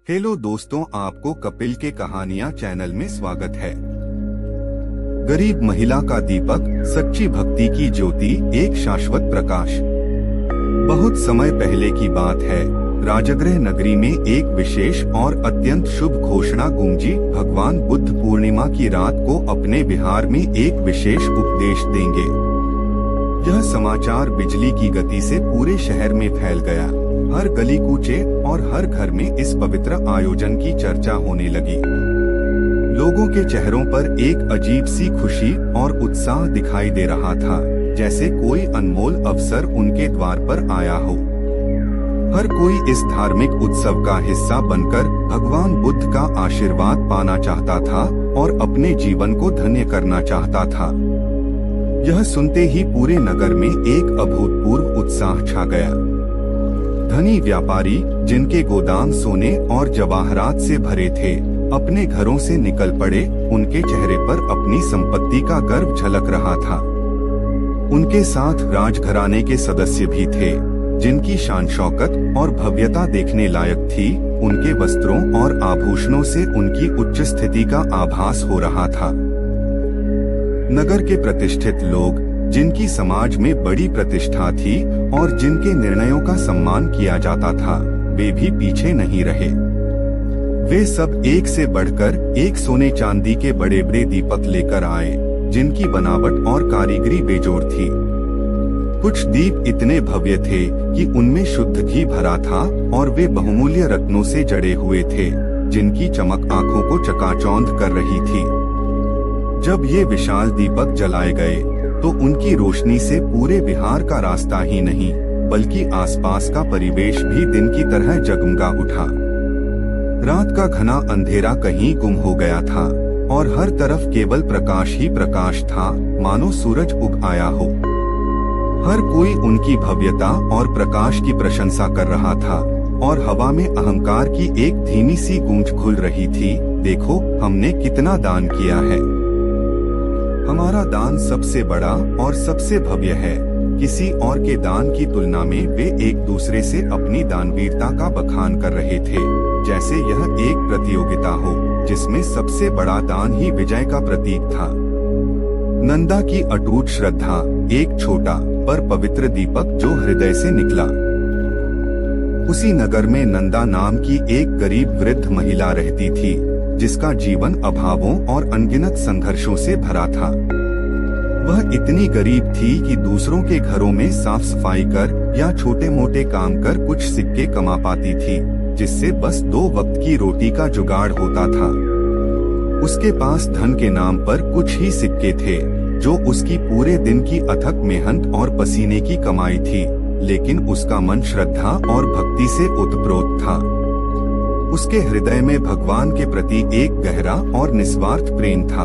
Hello दोस्तों, आपको कपिल के कहानियां चैनल में स्वागत है। गरीब महिला का दीपक, सच्ची भक्ति की ज्योति, एक शाश्वत प्रकाश। बहुत समय पहले की बात है। राजगृह नगरी में एक विशेष और अत्यंत शुभ घोषणा गूंजी। भगवान बुद्ध पूर्णिमा की रात को अपने विहार में एक विशेष उपदेश देंगे। यह समाचार बिजली की गति से पूरे शहर में फैल गया। हर गली कूचे और हर घर में इस पवित्र आयोजन की चर्चा होने लगी। लोगों के चेहरों पर एक अजीब सी खुशी और उत्साह दिखाई दे रहा था, जैसे कोई अनमोल अवसर उनके द्वार पर आया हो। हर कोई इस धार्मिक उत्सव का हिस्सा बनकर भगवान बुद्ध का आशीर्वाद पाना चाहता था और अपने जीवन को धन्य करना चाहता था। यह सुनते ही पूरे नगर में एक अभूतपूर्व उत्साह छा गया। धनी व्यापारी, जिनके गोदाम सोने और जवाहरात से भरे थे, अपने घरों से निकल पड़े। उनके चेहरे पर अपनी संपत्ति का गर्व झलक रहा था। उनके साथ राजघराने के सदस्य भी थे, जिनकी शान शौकत और भव्यता देखने लायक थी। उनके वस्त्रों और आभूषणों से उनकी उच्च स्थिति का आभास हो रहा था। नगर के प्रतिष्ठित लोग, जिनकी समाज में बड़ी प्रतिष्ठा थी और जिनके निर्णयों का सम्मान किया जाता था, वे भी पीछे नहीं रहे। वे सब एक से बढ़कर एक सोने चांदी के बड़े बड़े दीपक लेकर आए, जिनकी बनावट और कारीगरी बेजोड़ थी। कुछ दीप इतने भव्य थे कि उनमें शुद्ध घी भरा था और वे बहुमूल्य रत्नों से जड़े हुए थे, जिनकी चमक आंखों को चकाचौंध कर रही थी। जब ये विशाल दीपक जलाए गए तो उनकी रोशनी से पूरे विहार का रास्ता ही नहीं, बल्कि आसपास का परिवेश भी दिन की तरह जगमगा उठा। रात का घना अंधेरा कहीं गुम हो गया था और हर तरफ केवल प्रकाश ही प्रकाश था, मानो सूरज उग आया हो। हर कोई उनकी भव्यता और प्रकाश की प्रशंसा कर रहा था और हवा में अहंकार की एक धीमी सी गूंज खुल रही थी। देखो, हमने कितना दान किया है। हमारा दान सबसे बड़ा और सबसे भव्य है। किसी और के दान की तुलना में वे एक दूसरे से अपनी दानवीरता का बखान कर रहे थे, जैसे यह एक प्रतियोगिता हो जिसमें सबसे बड़ा दान ही विजय का प्रतीक था। नंदा की अटूट श्रद्धा, एक छोटा पर पवित्र दीपक जो हृदय से निकला। उसी नगर में नंदा नाम की एक गरीब वृद्ध महिला रहती थी, जिसका जीवन अभावों और अनगिनत संघर्षों से भरा था। वह इतनी गरीब थी कि दूसरों के घरों में साफ सफाई कर या छोटे मोटे काम कर कुछ सिक्के कमा पाती थी, जिससे बस 2 वक्त की रोटी का जुगाड़ होता था। उसके पास धन के नाम पर कुछ ही सिक्के थे, जो उसकी पूरे दिन की अथक मेहनत और पसीने की कमाई थी, लेकिन उसका मन श्रद्धा और भक्ति से ओतप्रोत था। उसके हृदय में भगवान के प्रति एक गहरा और निस्वार्थ प्रेम था।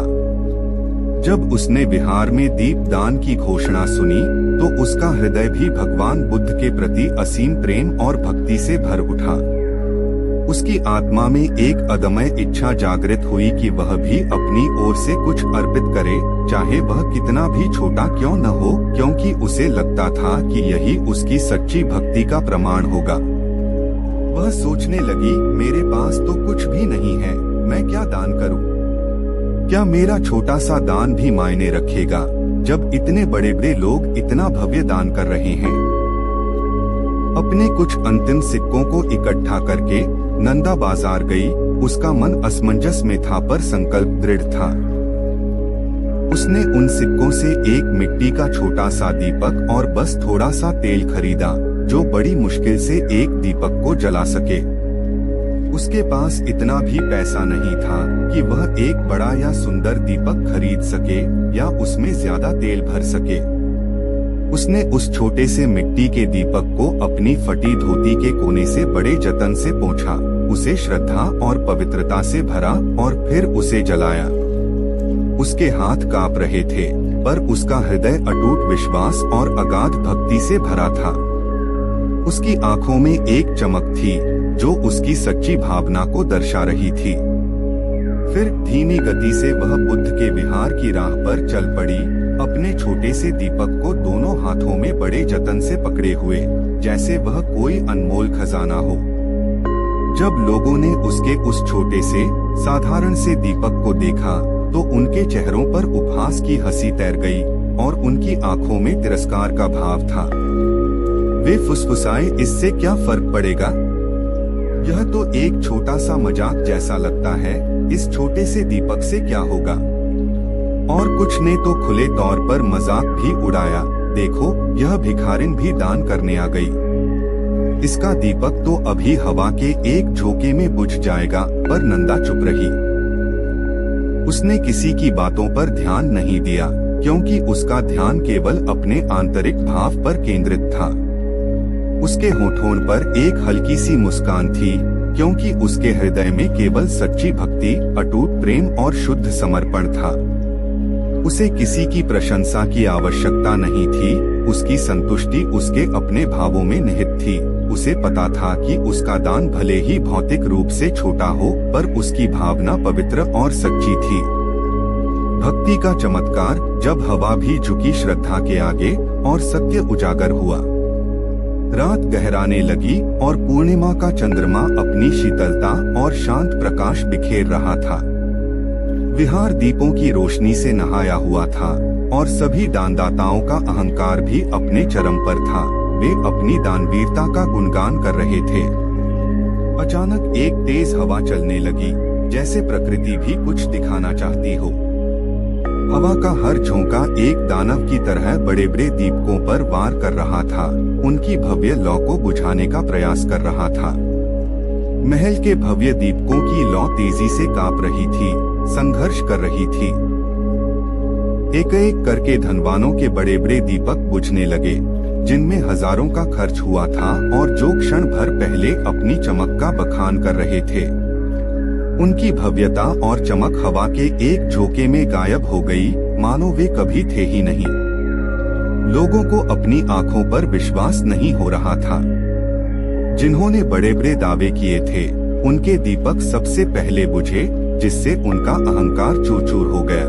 जब उसने विहार में दीप दान की घोषणा सुनी, तो उसका हृदय भी भगवान बुद्ध के प्रति असीम प्रेम और भक्ति से भर उठा। उसकी आत्मा में एक अदम्य इच्छा जागृत हुई कि वह भी अपनी ओर से कुछ अर्पित करे, चाहे वह कितना भी छोटा क्यों न हो, क्योंकि उसे लगता था कि यही उसकी सच्ची भक्ति का प्रमाण होगा। वह सोचने लगी, मेरे पास तो कुछ भी नहीं है, मैं क्या दान करूं? क्या मेरा छोटा सा दान भी मायने रखेगा, जब इतने बड़े बड़े लोग इतना भव्य दान कर रहे हैं? अपने कुछ अंतिम सिक्कों को इकट्ठा करके नंदा बाजार गई। उसका मन असमंजस में था, पर संकल्प दृढ़ था। उसने उन सिक्कों से एक मिट्टी का छोटा सा दीपक और बस थोड़ा सा तेल खरीदा, जो बड़ी मुश्किल से एक दीपक को जला सके। उसके पास इतना भी पैसा नहीं था कि वह एक बड़ा या सुंदर दीपक खरीद सके या उसमें ज्यादा तेल भर सके। उसने उस छोटे से मिट्टी के दीपक को अपनी फटी धोती के कोने से बड़े जतन से पोंछा, उसे श्रद्धा और पवित्रता से भरा और फिर उसे जलाया। उसके हाथ कांप रहे थे, पर उसका हृदय अटूट विश्वास और अगाध भक्ति से भरा था। उसकी आंखों में एक चमक थी, जो उसकी सच्ची भावना को दर्शा रही थी। फिर धीमी गति से वह बुद्ध के विहार की राह पर चल पड़ी, अपने छोटे से दीपक को दोनों हाथों में बड़े जतन से पकड़े हुए, जैसे वह कोई अनमोल खजाना हो। जब लोगों ने उसके उस छोटे से साधारण से दीपक को देखा तो उनके चेहरों पर उपहास की हंसी तैर गई और उनकी आंखों में तिरस्कार का भाव था। वे फुसफुसाए, इससे क्या फर्क पड़ेगा? यह तो एक छोटा सा मजाक जैसा लगता है, इस छोटे से दीपक से क्या होगा? और कुछ ने तो खुले तौर पर मजाक भी उड़ाया, देखो यह भिखारिन भी दान करने आ गई। इसका दीपक तो अभी हवा के एक झोंके में बुझ जाएगा। पर नंदा चुप रही। उसने किसी की बातों पर ध्यान नहीं दिया, क्योंकि उसका ध्यान केवल अपने आंतरिक भाव पर केंद्रित था। उसके होठों पर एक हल्की सी मुस्कान थी, क्योंकि उसके हृदय में केवल सच्ची भक्ति, अटूट प्रेम और शुद्ध समर्पण था। उसे किसी की प्रशंसा की आवश्यकता नहीं थी, उसकी संतुष्टि उसके अपने भावों में निहित थी। उसे पता था कि उसका दान भले ही भौतिक रूप से छोटा हो, पर उसकी भावना पवित्र और सच्ची थी। भक्ति का चमत्कार, जब हवा भी झुकी श्रद्धा के आगे और सत्य उजागर हुआ। रात गहराने लगी और पूर्णिमा का चंद्रमा अपनी शीतलता और शांत प्रकाश बिखेर रहा था। विहार दीपों की रोशनी से नहाया हुआ था और सभी दानदाताओं का अहंकार भी अपने चरम पर था। वे अपनी दानवीरता का गुणगान कर रहे थे। अचानक एक तेज हवा चलने लगी, जैसे प्रकृति भी कुछ दिखाना चाहती हो। हवा का हर झोंका एक दानव की तरह बड़े बड़े दीपकों पर वार कर रहा था, उनकी भव्य लौ को बुझाने का प्रयास कर रहा था। महल के भव्य दीपकों की लौ तेजी से कांप रही थी, संघर्ष कर रही थी। एक एक करके धनवानों के बड़े बड़े दीपक बुझने लगे, जिनमें हजारों का खर्च हुआ था और जो क्षण भर पहले अपनी चमक का बखान कर रहे थे। उनकी भव्यता और चमक हवा के एक झोंके में गायब हो गई, मानो वे कभी थे ही नहीं। लोगों को अपनी आंखों पर विश्वास नहीं हो रहा था। जिन्होंने बड़े बड़े दावे किए थे, उनके दीपक सबसे पहले बुझे, जिससे उनका अहंकार चूर चूर हो गया।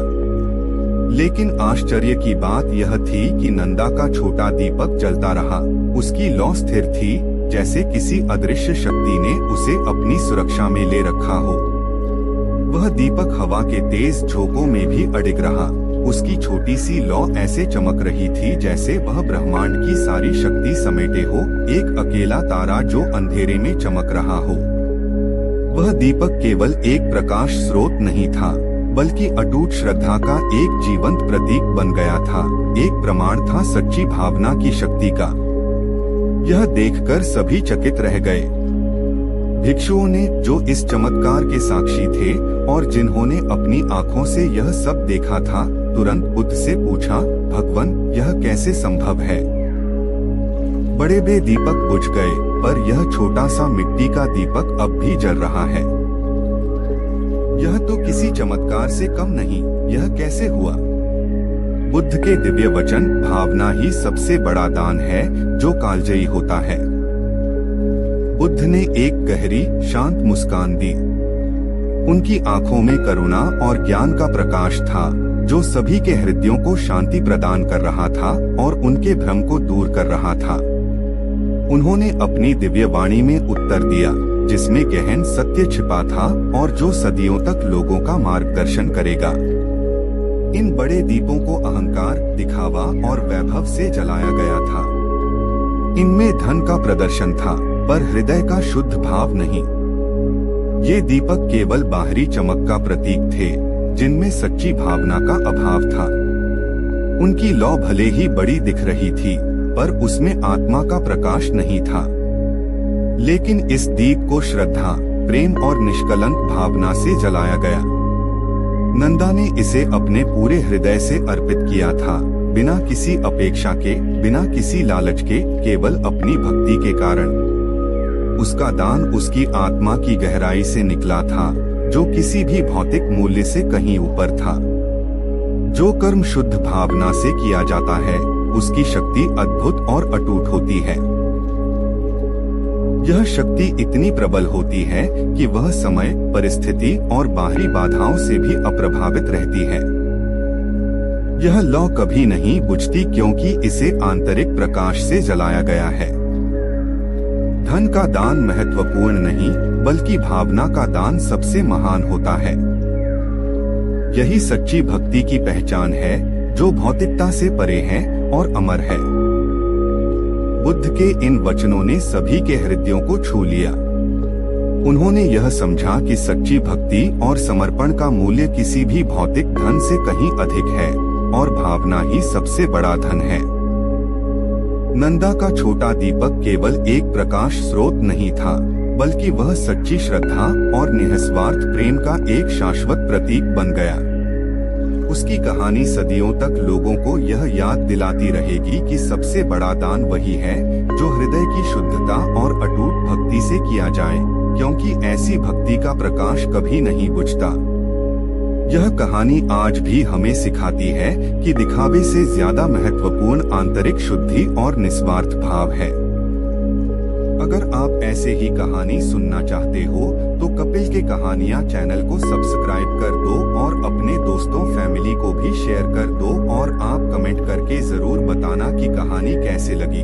लेकिन आश्चर्य की बात यह थी कि नंदा का छोटा दीपक जलता रहा। उसकी लौ स्थिर थी, जैसे किसी अदृश्य शक्ति ने उसे अपनी सुरक्षा में ले रखा हो। वह दीपक हवा के तेज झोंकों में भी अडिग रहा। उसकी छोटी सी लौ ऐसे चमक रही थी जैसे वह ब्रह्मांड की सारी शक्ति समेटे हो, एक अकेला तारा जो अंधेरे में चमक रहा हो। वह दीपक केवल एक प्रकाश स्रोत नहीं था, बल्कि अटूट श्रद्धा का एक जीवंत प्रतीक बन गया था, एक प्रमाण था सच्ची भावना की शक्ति का। यह देखकर सभी चकित रह गए। भिक्षुओं ने, जो इस चमत्कार के साक्षी थे और जिन्होंने अपनी आंखों से यह सब देखा था, तुरंत बुद्ध से पूछा, भगवान, यह कैसे संभव है? बड़े बड़े दीपक बुझ गए, पर यह छोटा सा मिट्टी का दीपक अब भी जल रहा है। यह तो किसी चमत्कार से कम नहीं, यह कैसे हुआ? बुद्ध के दिव्य वचन, भावना ही सबसे बड़ा दान है जो कालजयी होता है। बुद्ध ने एक गहरी, शांत मुस्कान दी। उनकी आंखों में करुणा और ज्ञान का प्रकाश था, जो सभी के हृदयों को शांति प्रदान कर रहा था और उनके भ्रम को दूर कर रहा था। उन्होंने अपनी दिव्य वाणी में उत्तर दिया, जिसमें गहन सत्य छिपा था और जो सदियों तक लोगों का मार्गदर्शन करेगा। इन बड़े दीपों को अहंकार, दिखावा और वैभव से जलाया गया था। इनमें धन का प्रदर्शन था, पर हृदय का शुद्ध भाव नहीं। ये दीपक केवल बाहरी चमक का प्रतीक थे, जिनमें सच्ची भावना का अभाव था। उनकी लौ भले ही बड़ी दिख रही थी, पर उसमें आत्मा का प्रकाश नहीं था। लेकिन इस दीप को श्रद्धा, प्रेम और निष्कलंक भावना से जलाया गया। नंदा ने इसे अपने पूरे हृदय से अर्पित किया था, बिना किसी अपेक्षा के, बिना किसी लालच के, केवल अपनी भक्ति के कारण। उसका दान उसकी आत्मा की गहराई से निकला था, जो किसी भी भौतिक मूल्य से कहीं ऊपर था। जो कर्म शुद्ध भावना से किया जाता है, उसकी शक्ति अद्भुत और अटूट होती है। यह शक्ति इतनी प्रबल होती है कि वह समय, परिस्थिति और बाहरी बाधाओं से भी अप्रभावित रहती है। यह लौ कभी नहीं बुझती, क्योंकि इसे आंतरिक प्रकाश से जलाया गया है। धन का दान महत्वपूर्ण नहीं, बल्कि भावना का दान सबसे महान होता है। यही सच्ची भक्ति की पहचान है, जो भौतिकता से परे है और अमर है। बुद्ध के इन वचनों ने सभी के हृदयों को छू लिया। उन्होंने यह समझा कि सच्ची भक्ति और समर्पण का मूल्य किसी भी भौतिक धन से कहीं अधिक है और भावना ही सबसे बड़ा धन है। नंदा का छोटा दीपक केवल एक प्रकाश स्रोत नहीं था, बल्कि वह सच्ची श्रद्धा और निस्वार्थ प्रेम का एक शाश्वत प्रतीक बन गया। उसकी कहानी सदियों तक लोगों को यह याद दिलाती रहेगी कि सबसे बड़ा दान वही है जो हृदय की शुद्धता और अटूट भक्ति से किया जाए, क्योंकि ऐसी भक्ति का प्रकाश कभी नहीं बुझता। यह कहानी आज भी हमें सिखाती है कि दिखावे से ज्यादा महत्वपूर्ण आंतरिक शुद्धि और निस्वार्थ भाव है। अगर आप ऐसे ही कहानी सुनना चाहते हो तो कपिल के कहानियाँ चैनल को सब्सक्राइब कर दो और अपने दोस्तों फैमिली को भी शेयर कर दो, और आप कमेंट करके जरूर बताना कि कहानी कैसे लगी।